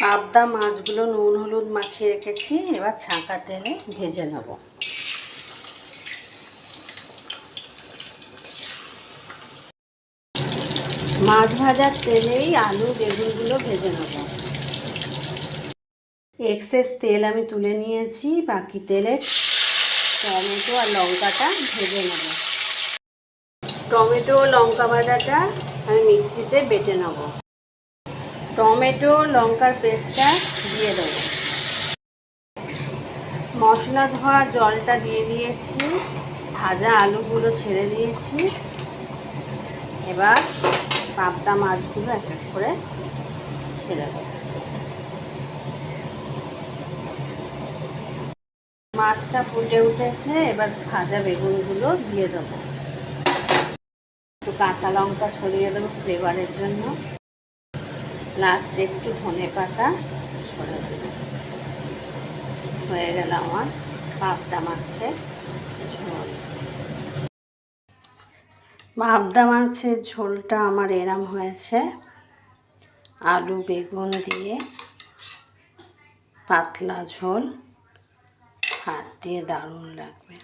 পাবদা মাছগুলো নুন হলুদ মাখিয়ে রেখেছি, এবার ছাঁকা তেলে ভেজে নেব। মাছ ভাজার তেলেই আলু বেগুনগুলো ভেজে নেব। এক্সেস তেল আমি তুলে নিয়েছি, বাকি তেলে টমেটো আর লঙ্কাটা ভেজে নেব। টমেটো লঙ্কা ভাজাটা আমি মিক্সিতে বেটে নেব। টমেটো লঙ্কার পেস্টটা দিয়ে দেবো। মশলা ধোয়া জলটা দিয়ে দিয়েছি, ভাজা আলুগুলো ছেড়ে দিয়েছি। এবার পাবদা মাছগুলো এক এক করে ছেড়ে দেবো। মাছটা ফুটে উঠেছে, এবার ভাজা বেগুনগুলো দিয়ে দেবো। একটু কাঁচা লঙ্কা ছড়িয়ে দেবো ফ্লেভারের জন্য। লাস্টে একটু ধনে পাতা ছড়িয়ে দেবো। হয়ে গেল আমার পাবদা মাছের ঝোল। পাবদা মাছের ঝোলটা আমার এরম হয়েছে, আলু বেগুন দিয়ে পাতলা ঝোল, ভাত দিয়ে দারুণ লাগবে।